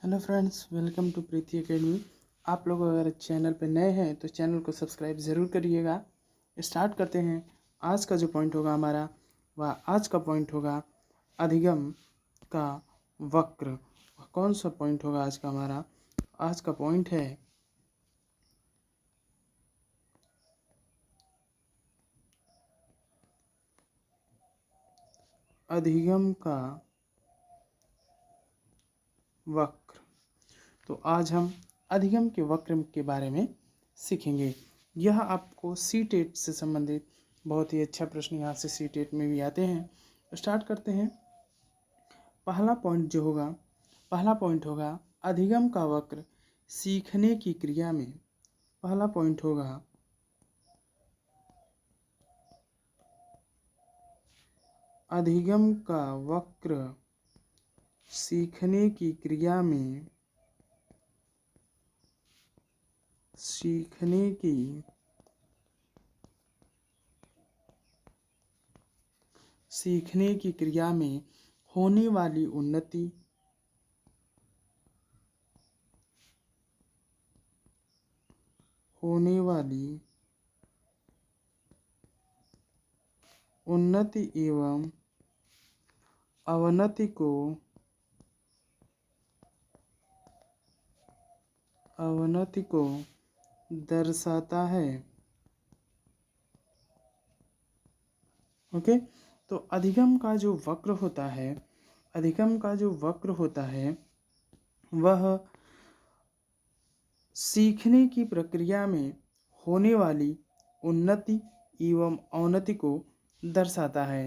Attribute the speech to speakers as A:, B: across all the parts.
A: Hello friends, welcome to Preeti academy. आप लोग अगर चैनल पर नए हैं तो चैनल को सब्सक्राइब ज़रूर करिएगा। स्टार्ट करते हैं। आज का जो पॉइंट होगा हमारा, वह आज का पॉइंट होगा अधिगम का वक्र। कौन सा पॉइंट होगा आज का हमारा? आज का पॉइंट है अधिगम का वक्र। तो आज हम अधिगम के वक्र के बारे में सीखेंगे। यह आपको सी-टेट से संबंधित बहुत ही अच्छा प्रश्न यहाँ से सी-टेट में भी आते हैं। स्टार्ट करते हैं। पहला पॉइंट होगा अधिगम का वक्र सीखने की क्रिया में। पहला पॉइंट होगा अधिगम का वक्र सीखने की क्रिया में। सीखने की क्रिया में होने वाली उन्नति एवं अवनति को दर्शाता है। ओके, तो अधिगम का जो वक्र होता है वह सीखने की प्रक्रिया में होने वाली उन्नति एवं अवनति को दर्शाता है।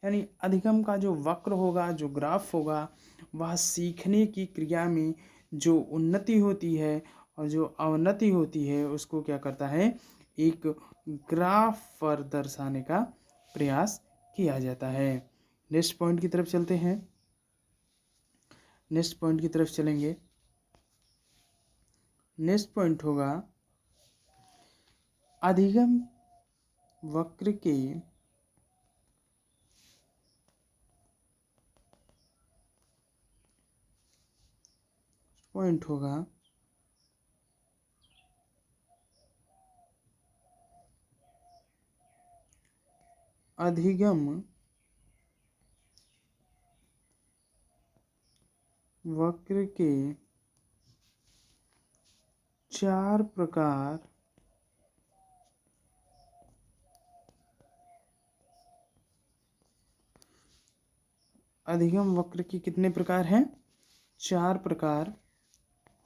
A: यानी अधिगम का जो वक्र होगा, जो ग्राफ होगा, वह सीखने की क्रिया में जो उन्नति होती है और जो अवनति होती है उसको क्या करता है, एक ग्राफ पर दर्शाने का प्रयास किया जाता है। नेक्स्ट पॉइंट की तरफ चलते हैं। नेक्स्ट पॉइंट होगा अधिगम वक्र के अधिगम वक्र के 4 प्रकार अधिगम वक्र के कितने प्रकार हैं? 4 प्रकार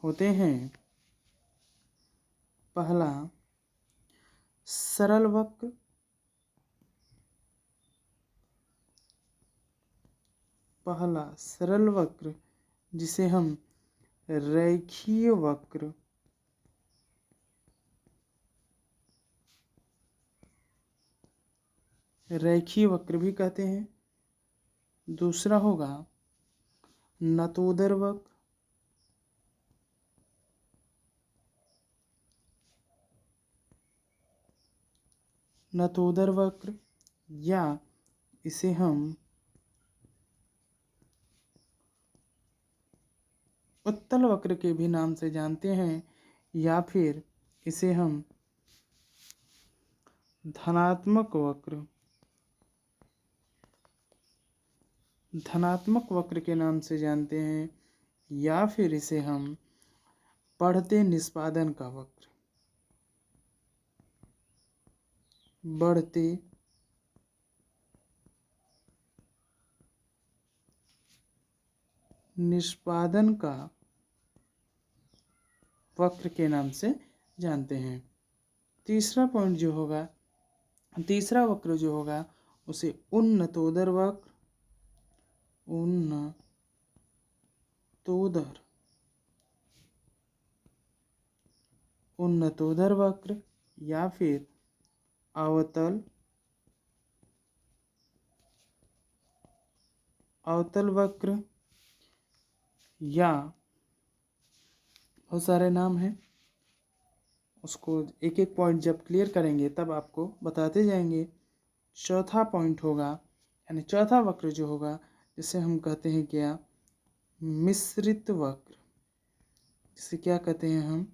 A: होते हैं। पहला सरल वक्र, जिसे हम रेखीय वक्र भी कहते हैं। दूसरा होगा नतोदर वक्र, या इसे हम उत्तल वक्र के भी नाम से जानते हैं, या फिर इसे हम धनात्मक वक्र के नाम से जानते हैं, या फिर इसे हम बढ़ते निष्पादन का वक्र के नाम से जानते हैं। तीसरा वक्र जो होगा उसे उन्नतोदर वक्र, या फिर अवतल वक्र, या बहुत सारे नाम हैं। उसको एक एक पॉइंट जब क्लियर करेंगे तब आपको बताते जाएंगे। चौथा पॉइंट होगा, यानी चौथा वक्र जो होगा, जिसे हम कहते हैं क्या, मिश्रित वक्र। जिसे क्या कहते हैं हम,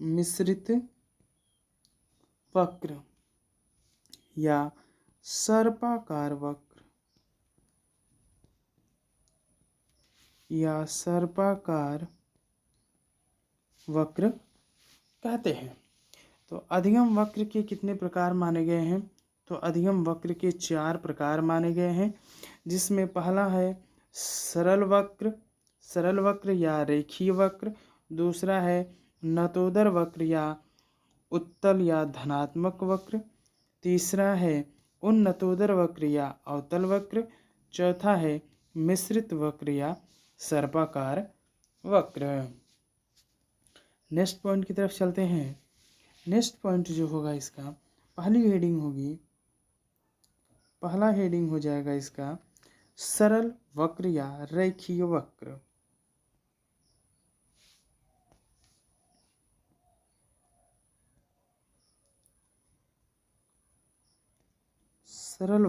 A: मिश्रित वक्र या सर्पाकार वक्र या सर्पाकार वक्र कहते हैं। तो अधिगम वक्र के कितने प्रकार माने गए हैं? तो अधिगम वक्र के 4 प्रकार माने गए हैं, जिसमें पहला है सरल वक्र या रेखीय वक्र। दूसरा है नतोदर वक्र या उत्तल या धनात्मक वक्र। तीसरा है उन्नतोदर वक्र या अवतल वक्र। चौथा है मिश्रित वक्र या सर्पाकार वक्र। नेक्स्ट पॉइंट की तरफ चलते हैं। नेक्स्ट पॉइंट जो होगा इसका, पहला हेडिंग हो जाएगा इसका सरल वक्र या रेखीय वक्र। सरल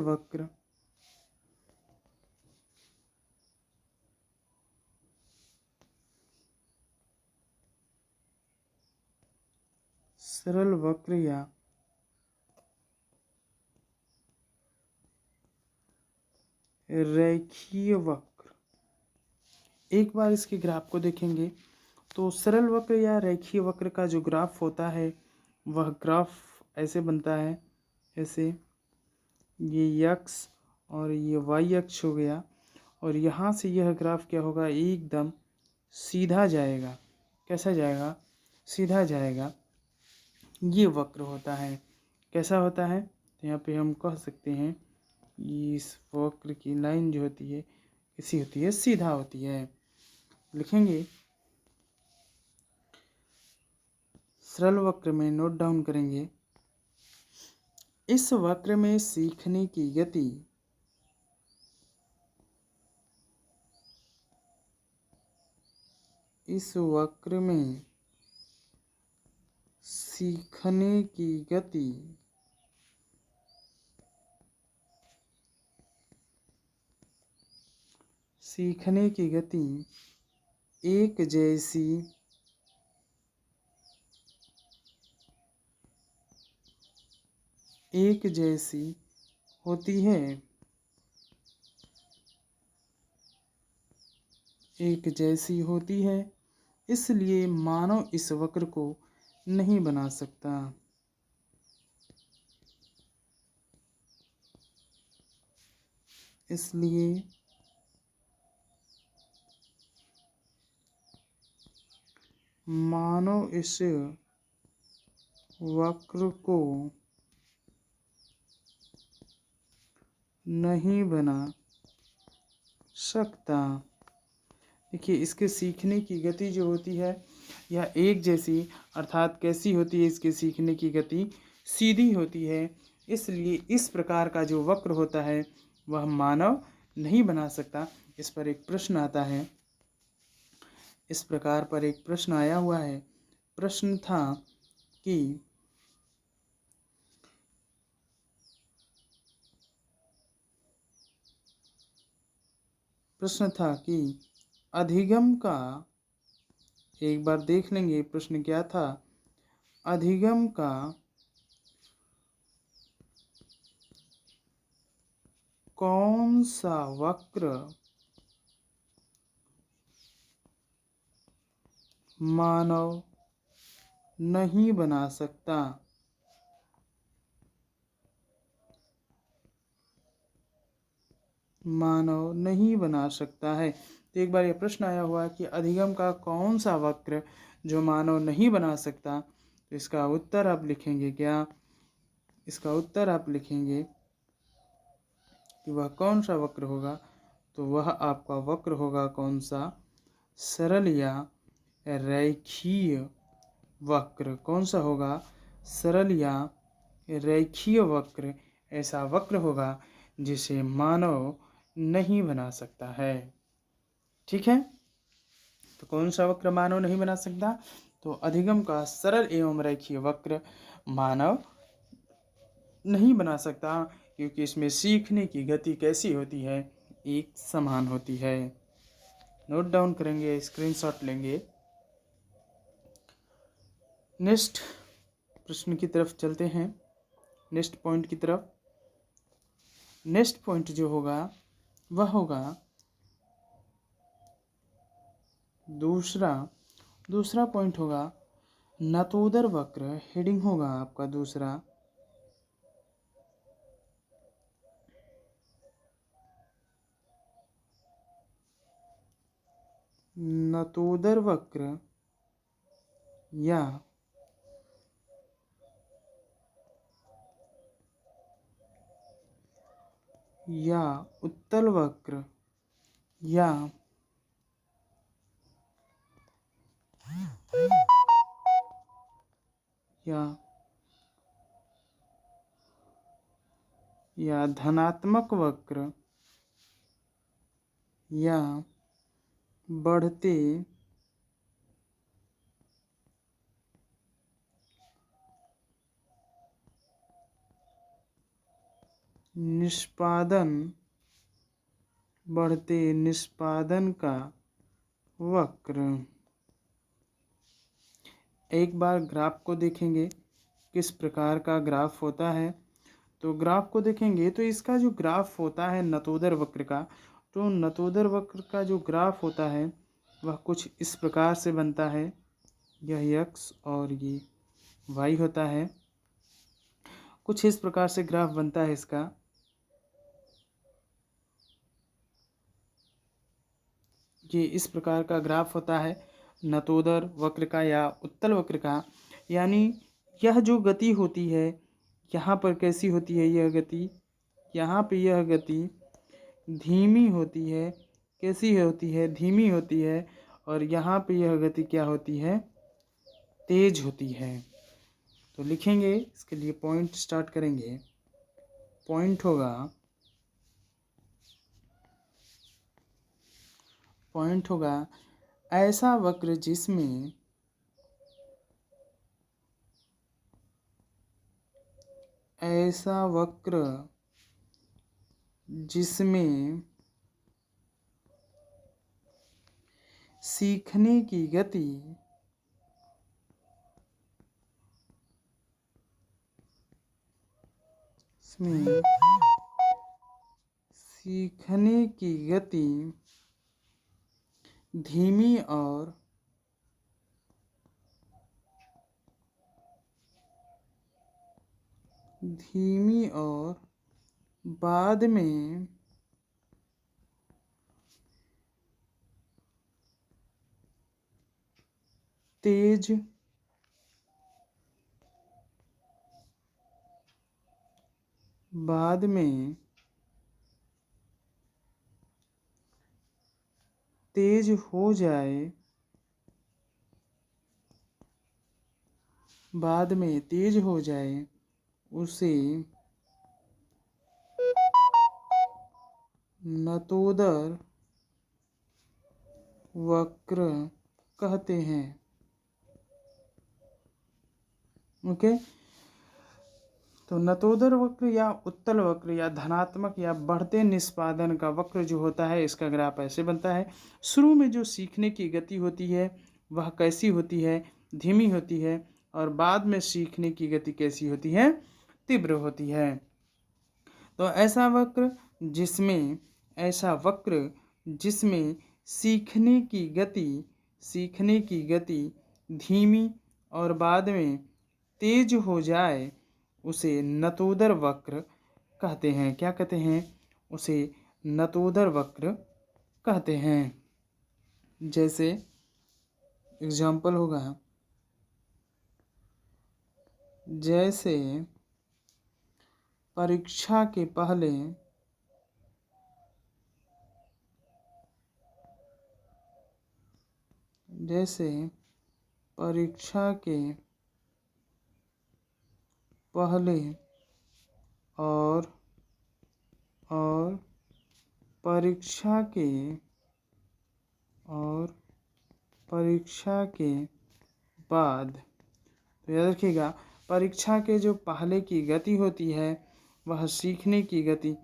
A: वक्र या रेखीय वक्र। एक बार इसके ग्राफ को देखेंगे तो सरल वक्र या रेखीय वक्र का जो ग्राफ होता है वह ग्राफ ऐसे बनता है, ऐसे ये x और ये y अक्ष हो गया, और यहाँ से यह ग्राफ क्या होगा, एकदम सीधा जाएगा। कैसा जाएगा? सीधा जाएगा। ये वक्र होता है। कैसा होता है? तो यहाँ पे हम कह सकते हैं इस वक्र की लाइन जो होती है कैसी होती है? सीधा होती है। लिखेंगे सरल वक्र में, नोट डाउन करेंगे, इस वक्र में सीखने की गति इस वक्र में सीखने की गति एक जैसी होती है। एक जैसी होती है, इसलिए मानव इस वक्र को नहीं बना सकता। इसलिए मानव इस वक्र को नहीं बना सकता। देखिए, इसके सीखने की गति जो होती है यह एक जैसी, अर्थात कैसी होती है? इसके सीखने की गति सीधी होती है, इसलिए इस प्रकार का जो वक्र होता है वह मानव नहीं बना सकता। इस पर एक प्रश्न आता है, इस प्रकार पर एक प्रश्न आया हुआ है। प्रश्न था कि अधिगम का, एक बार देख लेंगे प्रश्न क्या था। अधिगम का कौन सा वक्र मानव नहीं बना सकता? मानव नहीं बना सकता है। तो एक बार यह प्रश्न आया हुआ कि अधिगम का कौन सा वक्र जो मानव नहीं बना सकता। तो इसका उत्तर आप लिखेंगे क्या? इसका उत्तर आप लिखेंगे कि वह कौन सा वक्र होगा। तो वह आपका वक्र होगा कौन सा? सरल या रेखीय वक्र। कौन सा होगा? सरल या रेखीय वक्र। ऐसा वक्र होगा जिसे मानव नहीं बना सकता है। ठीक है, तो कौन सा वक्र मानव नहीं बना सकता? तो अधिगम का सरल एवं रेखीय वक्र मानव नहीं बना सकता, क्योंकि इसमें सीखने की गति कैसी होती है? एक समान होती है। नोट डाउन करेंगे, स्क्रीनशॉट लेंगे। नेक्स्ट प्रश्न की तरफ चलते हैं, नेक्स्ट पॉइंट की तरफ। नेक्स्ट पॉइंट जो होगा वह होगा दूसरा पॉइंट होगा नतोदर वक्र। हेडिंग होगा आपका दूसरा, नतोदर वक्र या उत्तल वक्र या धनात्मक वक्र या बढ़ते निष्पादन का वक्र। एक बार ग्राफ को देखेंगे किस प्रकार का ग्राफ होता है। तो ग्राफ को देखेंगे तो इसका जो ग्राफ होता है नतोदर वक्र का, तो नतोदर वक्र का जो ग्राफ होता है वह कुछ इस प्रकार से बनता है। यह x और ये y होता है। कुछ इस प्रकार से ग्राफ बनता है इसका। ये इस प्रकार का ग्राफ होता है नतोदर वक्र का या उत्तल वक्र का। यानी यह जो गति होती है यहाँ पर कैसी होती है, यह गति यहाँ पे यह गति धीमी होती है। कैसी होती है? धीमी होती है। और यहाँ पे यह गति क्या होती है? तेज होती है। तो लिखेंगे, इसके लिए पॉइंट स्टार्ट करेंगे। पॉइंट होगा ऐसा वक्र जिसमें सीखने की गति धीमी और बाद में तेज हो जाए उसे नतोदर वक्र कहते हैं। ओके। तो नतोदर वक्र या उत्तल वक्र या धनात्मक या बढ़ते निष्पादन का वक्र जो होता है, इसका ग्राफ ऐसे बनता है। शुरू में जो सीखने की गति होती है वह कैसी होती है? धीमी होती है। और बाद में सीखने की गति कैसी होती है? तीव्र होती है। तो ऐसा वक्र जिसमें सीखने की गति धीमी और बाद में तेज हो जाए उसे नतोदर वक्र कहते हैं। क्या कहते हैं? उसे नतोदर वक्र कहते हैं। जैसे एग्जाम्पल होगा, जैसे परीक्षा के पहले और परीक्षा के बाद। तो याद रखिएगा, परीक्षा के जो पहले की गति होती है वह सीखने की गति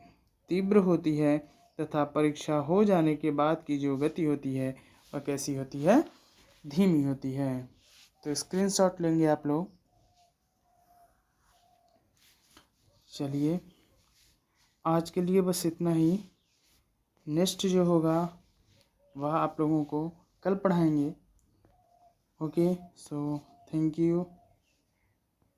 A: तीव्र होती है, तथा परीक्षा हो जाने के बाद की जो गति होती है वह कैसी होती है? धीमी होती है। तो स्क्रीनशॉट लेंगे आप लोग। चलिए आज के लिए बस इतना ही। नेक्स्ट जो होगा वह आप लोगों को कल पढ़ाएंगे। Okay, so thank you.